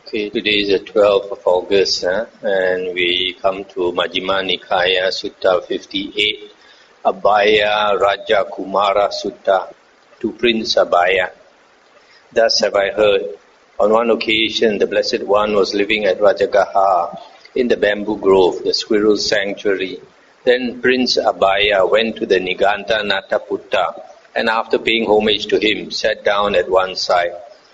Okay, today is the 12th of August, and we come to Majjhima Nikaya Sutta 58, Abhayarajakumara Sutta, to Prince Abhaya. Thus have I heard. On one occasion, the Blessed One was living at Rajagaha, in the bamboo grove, the squirrel sanctuary. Then Prince Abhaya went to the Niganta Nataputta, and after paying homage to him, sat down at one side.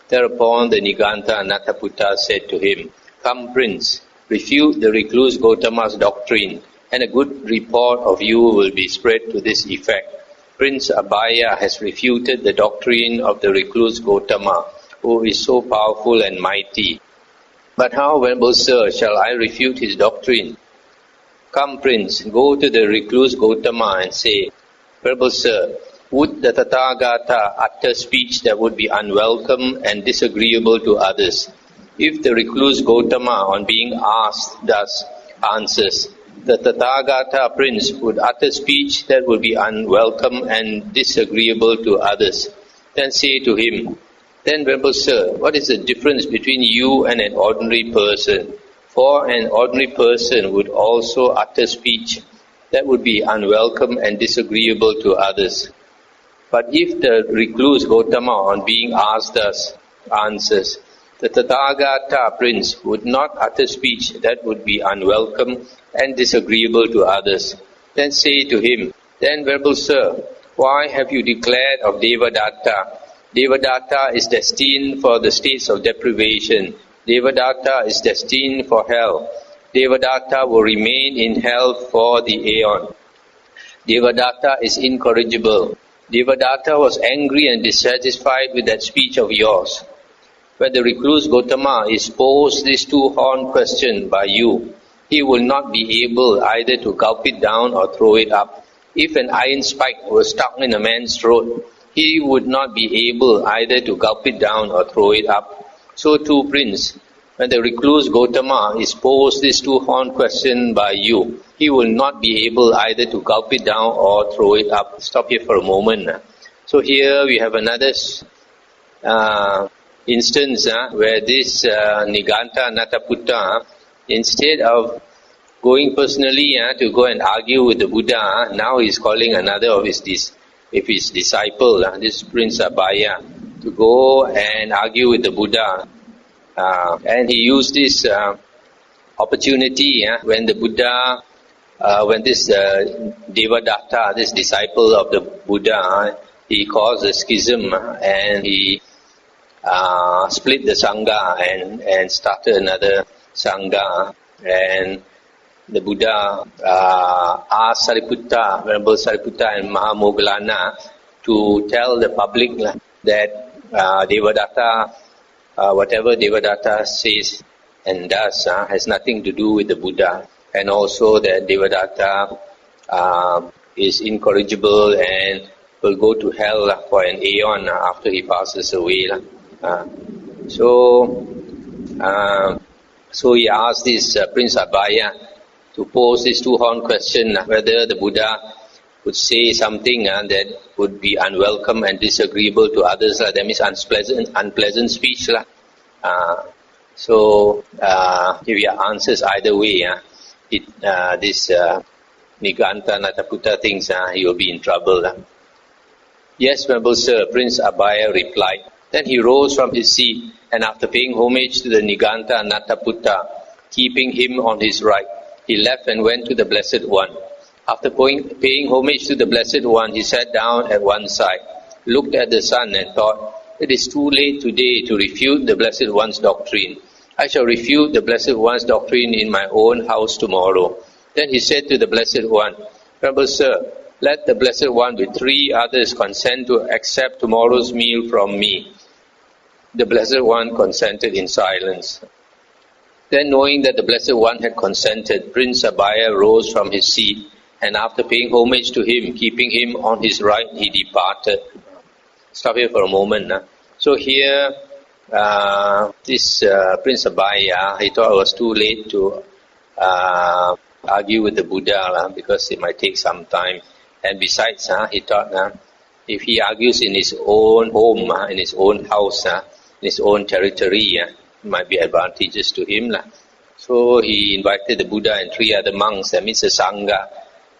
Thereupon the Niganta Nataputta said to him, "Come, Prince, refute the recluse Gautama's doctrine, and a good report of you will be spread to this effect. Prince Abhaya has refuted the doctrine of the recluse Gautama, who is so powerful and mighty. But how, venerable sir, shall I refute his doctrine? Come, Prince, go to the recluse Gautama and say, 'Venerable sir, would the Tathagata utter speech that would be unwelcome and disagreeable to others?' If the recluse Gautama, on being asked, thus answers, 'The Tathagata Prince would utter speech that would be unwelcome and disagreeable to others,' then say to him, 'Then, venerable sir, what is the difference between you and an ordinary person? For an ordinary person would also utter speech that would be unwelcome and disagreeable to others.' But if the recluse Gautama, on being asked thus, answers, 'The Tathagata Prince would not utter speech that would be unwelcome and disagreeable to others,' then say to him, 'Then, venerable sir, why have you declared of Devadatta? Devadatta is destined for the states of deprivation. Devadatta is destined for hell. Devadatta will remain in hell for the aeon. Devadatta is incorrigible. Devadatta was angry and dissatisfied with that speech of yours. When the recluse Gautama is posed this two-horned question by you, he will not be able either to gulp it down or throw it up. If an iron spike were stuck in a man's throat, he would not be able either to gulp it down or throw it up. So too, Prince, when the recluse Gautama is posed this two-horned question by you, he will not be able either to gulp it down or throw it up." Stop here for a moment. So here we have another instance where this Niganta Nataputta, instead of going personally to go and argue with the Buddha, now he is calling another of his disciple, this Prince Abhaya, to go and argue with the Buddha. And he used this opportunity when the Buddha, when this Devadatta, this disciple of the Buddha, he caused a schism and he split the Sangha and started another Sangha. And the Buddha asked Sariputta, Venerable Sariputta and Mahamoggallana to tell the public that Devadatta, whatever Devadatta says and does has nothing to do with the Buddha, and also that Devadatta is incorrigible and will go to hell for an aeon after he passes away. So he asked this Prince Abhaya to pose this two-horned question whether the Buddha would say something that would be unwelcome and disagreeable to others. That means unpleasant speech. So if he answers either way, this Niganta Nataputta thinks he will be in trouble. "Yes, venerable sir," Prince Abhaya replied. Then he rose from his seat, and after paying homage to the Niganta Nataputta, keeping him on his right, he left and went to the Blessed One. After paying homage to the Blessed One, he sat down at one side, looked at the sun and thought, "It is too late today to refute the Blessed One's doctrine. I shall refute the Blessed One's doctrine in my own house tomorrow." Then he said to the Blessed One, "Venerable sir, let the Blessed One with 3 others consent to accept tomorrow's meal from me." The Blessed One consented in silence. Then, knowing that the Blessed One had consented, Prince Abhaya rose from his seat, and after paying homage to him, keeping him on his right, he departed. Stop here for a moment. So here, this Prince Abhaya, he thought it was too late to argue with the Buddha because it might take some time. And besides, he thought if he argues in his own home, in his own house, in his own territory, might be advantageous to him. So he invited the Buddha and 3 other monks, that means a Sangha.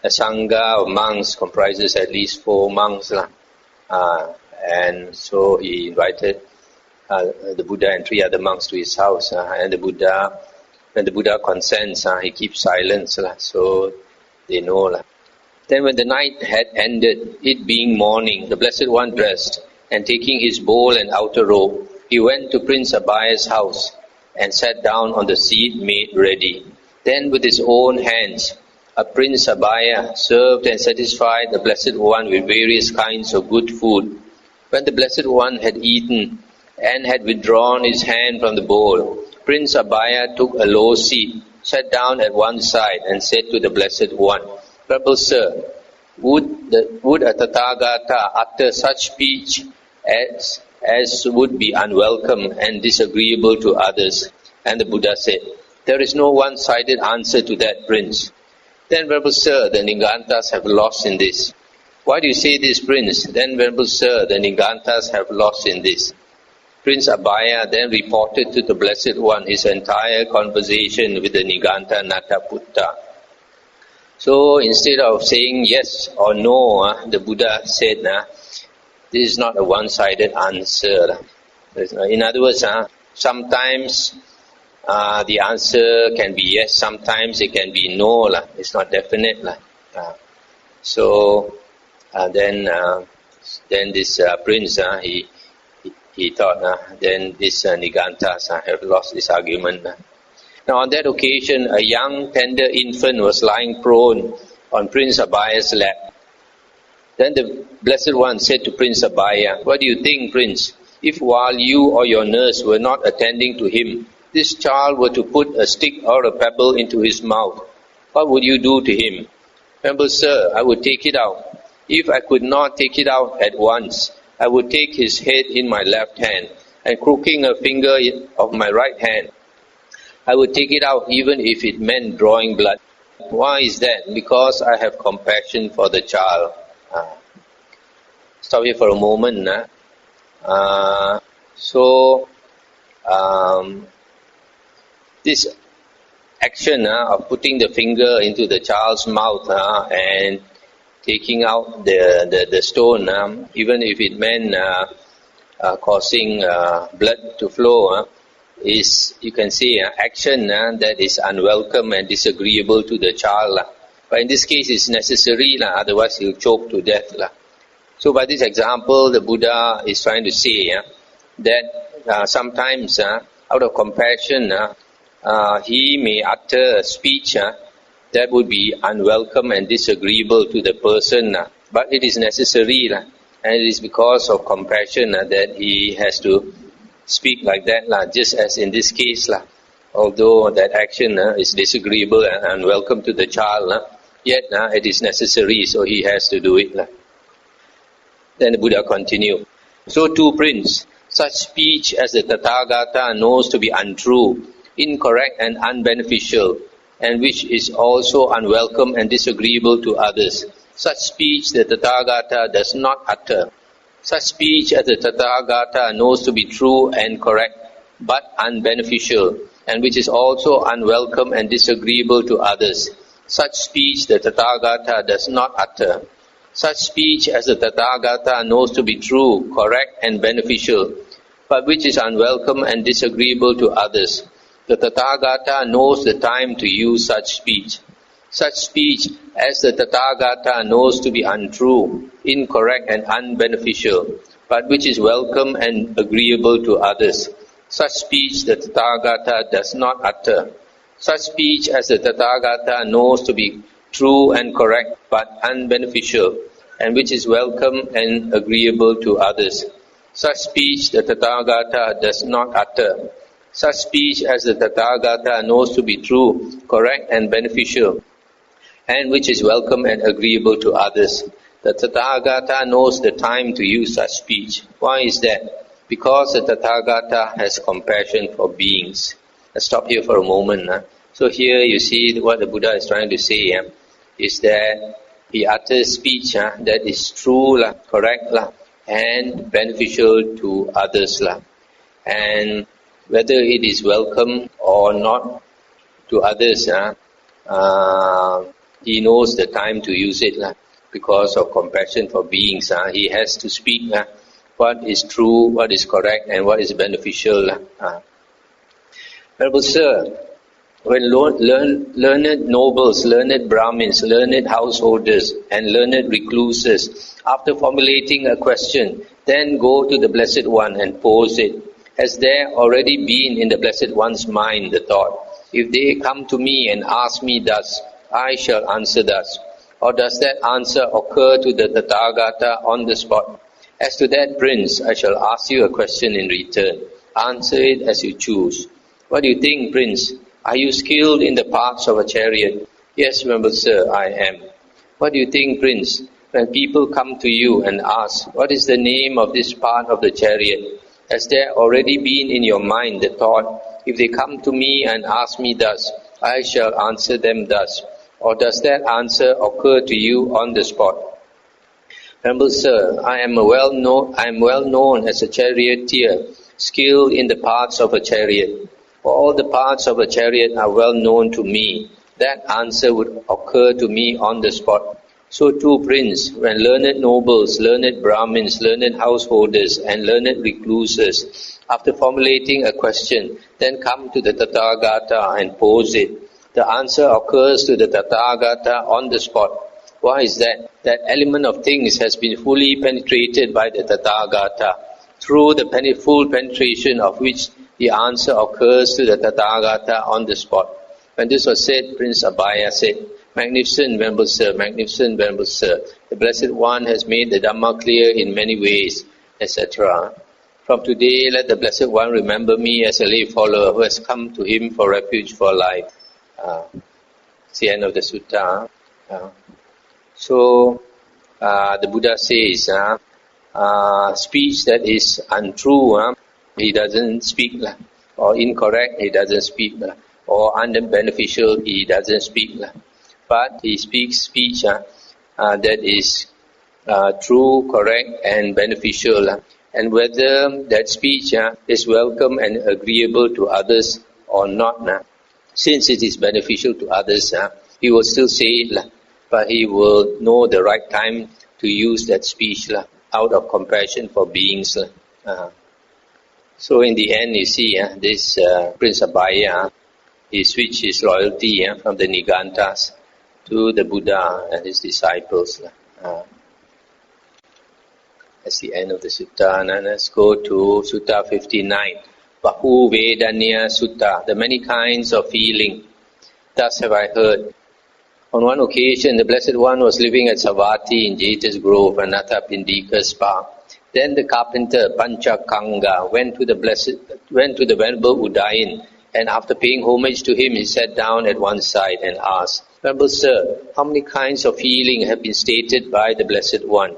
A Sangha of monks comprises at least 4 monks. And so he invited the Buddha and 3 other monks to his house. And the Buddha, when the Buddha consents, he keeps silence. So they know. Then when the night had ended, it being morning, the Blessed One dressed, and taking his bowl and outer robe, he went to Prince Abhaya's house and sat down on the seat made ready. Then with his own hands, Prince Abhaya served and satisfied the Blessed One with various kinds of good food. When the Blessed One had eaten and had withdrawn his hand from the bowl, Prince Abhaya took a low seat, sat down at one side, and said to the Blessed One, "Noble Sir, would a Tathagata utter such speech as would be unwelcome and disagreeable to others?" And the Buddha said, "There is no one-sided answer to that, Prince." Then, Venerable Sir, the Nigantas have lost in this. Why do you say this, Prince? Then, Venerable Sir, the Nigantas have lost in this. Prince Abhaya then reported to the Blessed One his entire conversation with the Niganta Nataputta. So, instead of saying yes or no, the Buddha said, this is not a one-sided answer. In other words, sometimes the answer can be yes, sometimes it can be no. It's not definite. So then this prince, he thought, then this Nigantas have lost this argument. Now on that occasion, a young tender infant was lying prone on Prince Abhaya's lap. Then the Blessed One said to Prince Abhaya, "What do you think, Prince? If while you or your nurse were not attending to him, this child were to put a stick or a pebble into his mouth, what would you do to him?" "Noble Sir, I would take it out. If I could not take it out at once, I would take his head in my left hand, and crooking a finger of my right hand, I would take it out even if it meant drawing blood." Why is that? Because I have compassion for the child. Stop here for a moment. This action of putting the finger into the child's mouth and taking out the stone, even if it meant causing blood to flow, is, you can say, action that is unwelcome and disagreeable to the child. But in this case, it's necessary, otherwise he'll choke to death. So by this example, the Buddha is trying to say that sometimes, out of compassion, he may utter a speech that would be unwelcome and disagreeable to the person, but it is necessary, and it is because of compassion that he has to speak like that, just as in this case, although that action is disagreeable and unwelcome to the child, yet it is necessary, so he has to do it. Then the Buddha continued, "So too, Prince, such speech as the Tathagata knows to be untrue, incorrect and unbeneficial, and which is also unwelcome and disagreeable to others, such speech the Tathagata does not utter. Such speech as the Tathagata knows to be true and correct, but unbeneficial, and which is also unwelcome and disagreeable to others, such speech the Tathagata does not utter. Such speech as the Tathagata knows to be true, correct and beneficial, but which is unwelcome and disagreeable to others, the Tathagata knows the time to use such speech. Such speech as the Tathagata knows to be untrue, incorrect and unbeneficial, but which is welcome and agreeable to others, such speech the Tathagata does not utter. Such speech as the Tathagata knows to be true and correct but unbeneficial, and which is welcome and agreeable to others, such speech the Tathagata does not utter. Such speech as the Tathagata knows to be true, correct and beneficial, and which is welcome and agreeable to others. The Tathagata knows the time to use such speech. Why is that? Because the Tathagata has compassion for beings. Let's stop here for a moment. So here you see what the Buddha is trying to say is that he utters speech that is true, correct, and beneficial to others. And whether it is welcome or not to others, he knows the time to use it because of compassion for beings. He has to speak what is true, what is correct, and what is beneficial. Venerable Sir, when learned nobles, learned Brahmins, learned householders, and learned recluses, after formulating a question, then go to the Blessed One and pose it, has there already been in the Blessed One's mind the thought, if they come to me and ask me thus, I shall answer thus? Or does that answer occur to the Tathagata on the spot? As to that, Prince, I shall ask you a question in return. Answer it as you choose. What do you think, Prince? Are you skilled in the parts of a chariot? Yes, Venerable Sir, I am. What do you think, Prince? When people come to you and ask, what is the name of this part of the chariot? Has there already been in your mind the thought, if they come to me and ask me thus, I shall answer them thus? Or does that answer occur to you on the spot? Venerable Sir, I am well known as a charioteer, skilled in the parts of a chariot. For all the parts of a chariot are well known to me. That answer would occur to me on the spot. So too, Prince, when learned nobles, learned Brahmins, learned householders, and learned recluses, after formulating a question, then come to the Tathagata and pose it, the answer occurs to the Tathagata on the spot. Why is that? That element of things has been fully penetrated by the Tathagata, through the full penetration of which the answer occurs to the Tathagata on the spot. When this was said, Prince Abhaya said, Magnificent Venerable Sir, magnificent Venerable Sir, the Blessed One has made the Dhamma clear in many ways, etc. From today, let the Blessed One remember me as a lay follower who has come to him for refuge for life. It's the end of the sutta. So, the Buddha says, speech that is untrue, he doesn't speak, or incorrect, he doesn't speak, or unbeneficial, he doesn't speak. But he speaks speech that is true, correct, and beneficial. And whether that speech is welcome and agreeable to others or not, since it is beneficial to others, he will still say it, but he will know the right time to use that speech out of compassion for beings. So in the end, you see, this Prince Abhaya, he switched his loyalty from the Nigantas to the Buddha and his disciples. That's the end of the sutta. Now let's go to Sutta 59. Bahuvedaniya Sutta, the many kinds of feeling. Thus have I heard. On one occasion, the Blessed One was living at Savatthi in Jeta's Grove, Anathapindika's park. Then the carpenter Panchakanga went to the Venerable Udayin, and after paying homage to him, he sat down at one side and asked, Venerable Sir, how many kinds of feeling have been stated by the Blessed One?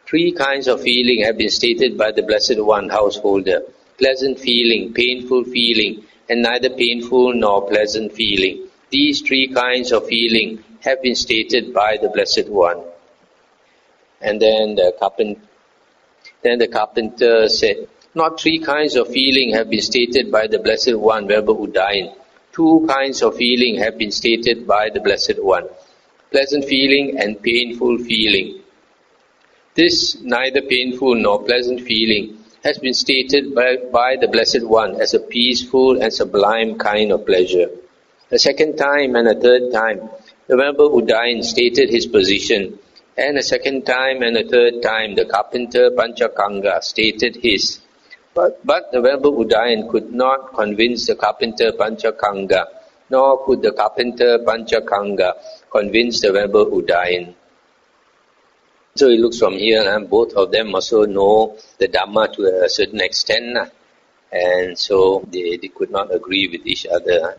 3 kinds of feeling have been stated by the Blessed One, householder. Pleasant feeling, painful feeling, and neither painful nor pleasant feeling. These 3 kinds of feeling have been stated by the Blessed One. And then the carpenter said, not 3 kinds of feeling have been stated by the Blessed One, Venerable Udayin. 2 kinds of feeling have been stated by the Blessed One. Pleasant feeling and painful feeling. This neither painful nor pleasant feeling has been stated by the Blessed One as a peaceful and sublime kind of pleasure. A second time and a third time, the Venerable Udayin stated his position, and a second time and a third time, the carpenter Panchakanga stated his. But the Venerable Udayin could not convince the carpenter Panchakanga, nor could the carpenter Panchakanga convince the Venerable Udayin. So it looks from here, both of them also know the Dhamma to a certain extent, and so they could not agree with each other.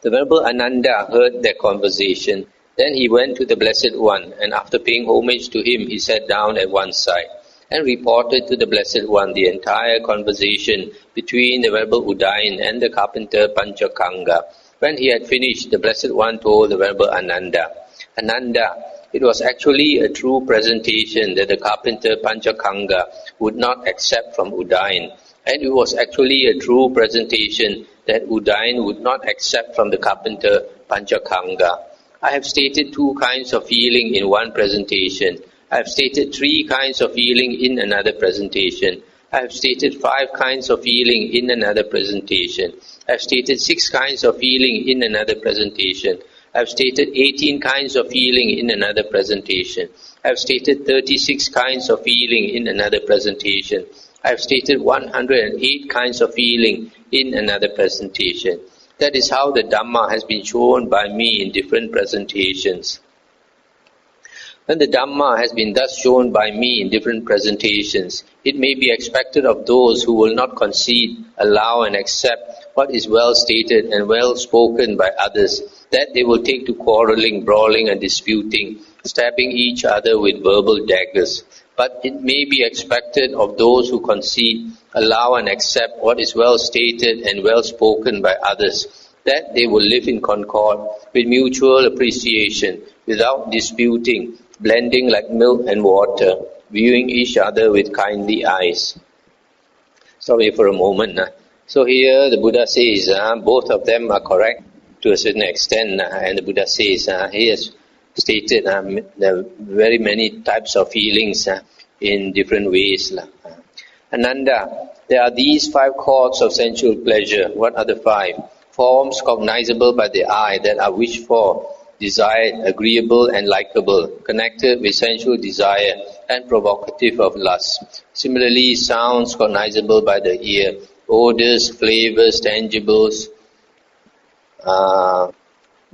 The Venerable Ananda heard their conversation. Then he went to the Blessed One, and after paying homage to him, he sat down at one side and reported to the Blessed One the entire conversation between the Venerable Udayin and the carpenter Panchakanga. When he had finished, the Blessed One told the Venerable Ananda, Ananda, it was actually a true presentation that the carpenter Panchakanga would not accept from Udayin, And it was actually a true presentation that Udayan would not accept from the carpenter Panchakanga. I have stated 2 kinds of feeling in one presentation. I have stated 3 kinds of feeling in another presentation. I have stated 5 kinds of feeling in another presentation. I have stated 6 kinds of feeling in another presentation. I have stated 18 kinds of feeling in another presentation. I have stated 36 kinds of feeling in another presentation. I have stated 108 kinds of feeling in another presentation. That is how the Dhamma has been shown by me in different presentations. When the Dhamma has been thus shown by me in different presentations, it may be expected of those who will not concede, allow and accept what is well stated and well spoken by others, that they will take to quarreling, brawling and disputing, stabbing each other with verbal daggers. But it may be expected of those who concede, allow and accept what is well stated and well spoken by others, that they will live in concord, with mutual appreciation, without disputing, blending like milk and water, viewing each other with kindly eyes. Stop here for a moment. So here the Buddha says both of them are correct to a certain extent, and the Buddha says he has stated there are very many types of feelings in different ways. Ananda, there are these 5 chords of sensual pleasure. What are the 5? Forms cognizable by the eye that are wished for, desired, agreeable and likable, connected with sensual desire and provocative of lust. Similarly, sounds cognizable by the ear, odors, flavors, tangibles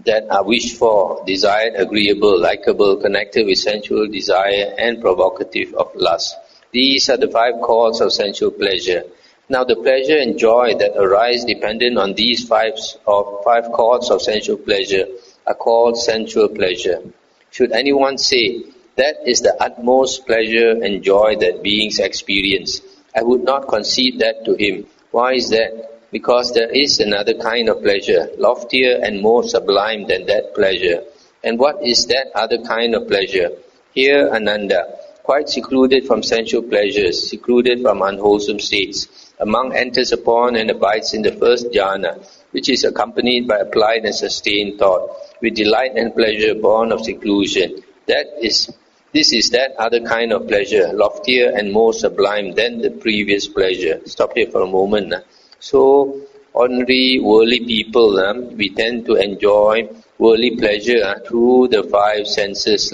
that are wished for, desired, agreeable, likable, connected with sensual desire and provocative of lust. These are the 5 chords of sensual pleasure. Now the pleasure and joy that arise dependent on these 5 chords of sensual pleasure are called sensual pleasure. Should anyone say, that is the utmost pleasure and joy that beings experience, I would not concede that to him. Why is that? Because there is another kind of pleasure, loftier and more sublime than that pleasure. And what is that other kind of pleasure? Here, Ananda, quite secluded from sensual pleasures, secluded from unwholesome states, a monk enters upon and abides in the first jhana, which is accompanied by applied and sustained thought, with delight and pleasure born of seclusion. This is that other kind of pleasure, loftier and more sublime than the previous pleasure. Stop here for a moment. So, ordinary worldly people, we tend to enjoy worldly pleasure through the 5 senses.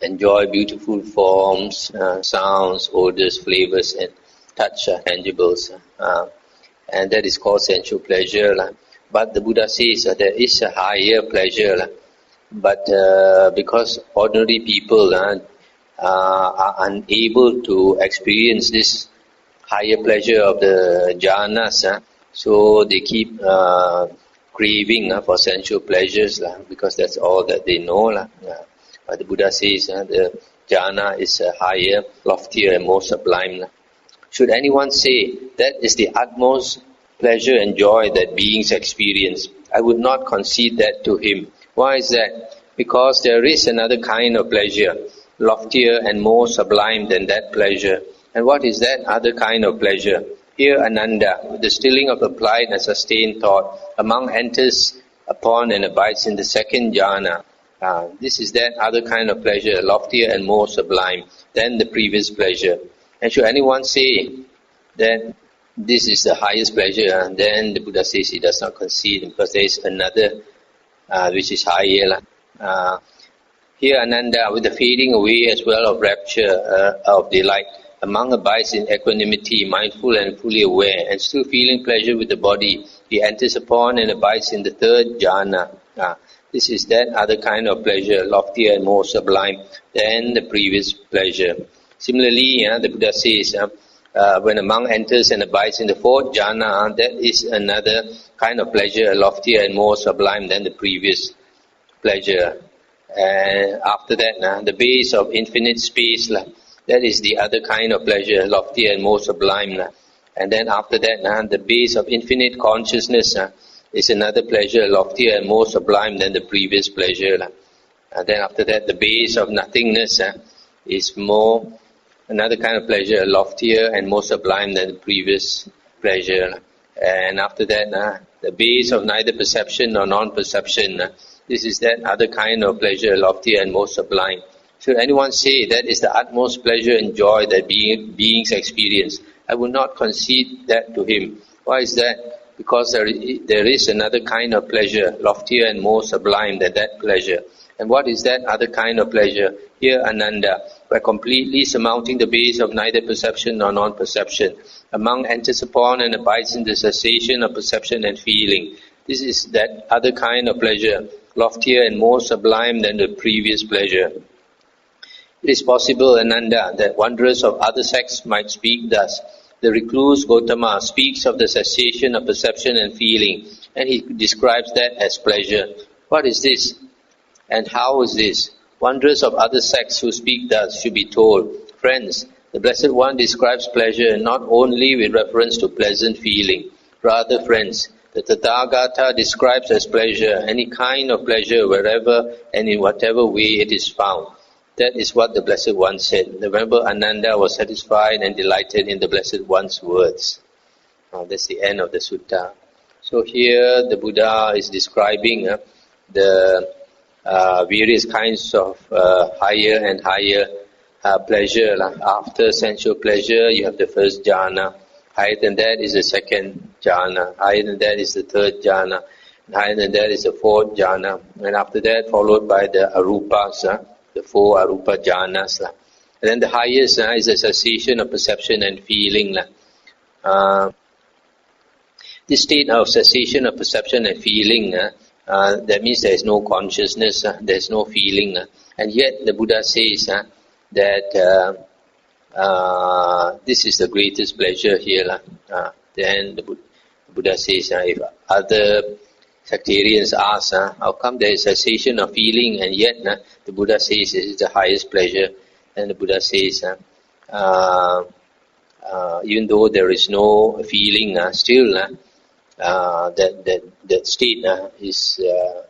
Enjoy beautiful forms, sounds, odors, flavors and touch, tangibles. And that is called sensual pleasure. But the Buddha says there is a higher pleasure. But because ordinary people are unable to experience this higher pleasure of the jhanas, so they keep craving for sensual pleasures because that's all that they know. But the Buddha says the jhana is higher, loftier and more sublime. Should anyone say that is the utmost pleasure and joy that beings experience, I would not concede that to him. Why is that? Because there is another kind of pleasure, loftier and more sublime than that pleasure. And what is that other kind of pleasure? Here, Ananda, with the stilling of applied and sustained thought, a monk enters upon and abides in the second jhana. This is that other kind of pleasure, loftier and more sublime than the previous pleasure. And should anyone say that this is the highest pleasure, then the Buddha says he does not concede, because there is another which is higher. Here, Ananda, with the fading away as well of rapture, of delight, a monk abides in equanimity, mindful and fully aware, and still feeling pleasure with the body. He enters upon and abides in the third jhana. This is that other kind of pleasure, loftier and more sublime than the previous pleasure. Similarly, the Buddha says, when a monk enters and abides in the fourth jhana, that is another kind of pleasure, loftier and more sublime than the previous pleasure. And after that, the base of infinite space, that is the other kind of pleasure, loftier and more sublime. And then after that, the base of infinite consciousness is another pleasure, loftier and more sublime than the previous pleasure. And then after that, the base of nothingness is more another kind of pleasure, loftier and more sublime than the previous pleasure. And after that, the base of neither perception nor non-perception, this is that other kind of pleasure, loftier and more sublime. Should anyone say that is the utmost pleasure and joy that beings experience, I would not concede that to him. Why is that? Because there is another kind of pleasure, loftier and more sublime than that pleasure. And what is that other kind of pleasure? Here, Ananda, by completely surmounting the base of neither perception nor non-perception, a monk enters upon and abides in the cessation of perception and feeling. This is that other kind of pleasure, loftier and more sublime than the previous pleasure. It is possible, Ananda, that wanderers of other sects might speak thus. The recluse Gautama speaks of the cessation of perception and feeling, and he describes that as pleasure. What is this? And how is this? Wanderers of other sects who speak thus should be told, friends, the Blessed One describes pleasure not only with reference to pleasant feeling. Rather, friends, the Tathagata describes as pleasure any kind of pleasure wherever and in whatever way it is found. That is what the Blessed One said. Remember, Ananda was satisfied and delighted in the Blessed One's words. That's the end of the sutta. So here the Buddha is describing the various kinds of higher and higher pleasure. After sensual pleasure, you have the first jhana. Higher than that is the second jhana. Higher than that is the third jhana. And higher than that is the fourth jhana. And after that, followed by the arupas, the four arupa jhanas. And then the highest is the cessation of perception and feeling. This state of cessation of perception and feeling, that means there is no consciousness, there is no feeling. And yet the Buddha says that this is the greatest pleasure here. Then the Buddha says, if other sectarians ask, how come there is cessation of feeling and yet the Buddha says it is the highest pleasure. And the Buddha says, even though there is no feeling, still that state is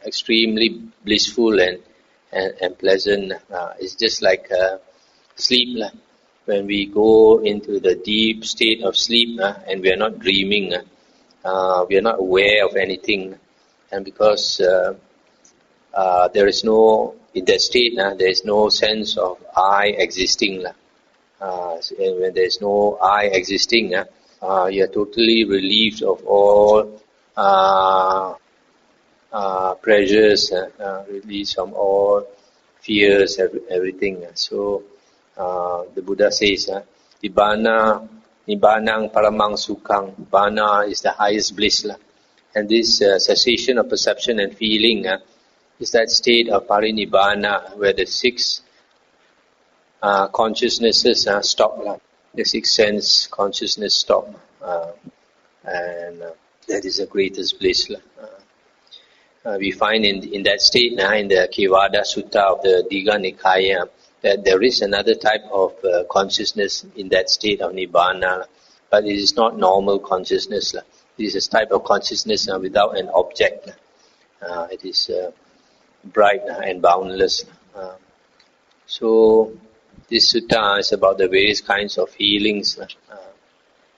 extremely blissful and pleasant. It's just like sleep. When we go into the deep state of sleep and we are not dreaming, we are not aware of anything. And because there is no, in that state, there is no sense of I existing. And when there is no I existing, you are totally relieved of all pressures, released from all fears, everything. So the Buddha says, Nibbana, Nibbanang Paramang Sukhang. Nibbana is the highest bliss. And this cessation of perception and feeling is that state of parinibbana where the six consciousnesses stop. The six sense consciousness stop. And that is the greatest bliss. We find in that state, in the Kevada Sutta of the Digha Nikaya, that there is another type of consciousness in that state of Nibbana, but it is not normal consciousness. This is a type of consciousness without an object. It is bright and boundless. So this sutta is about the various kinds of feelings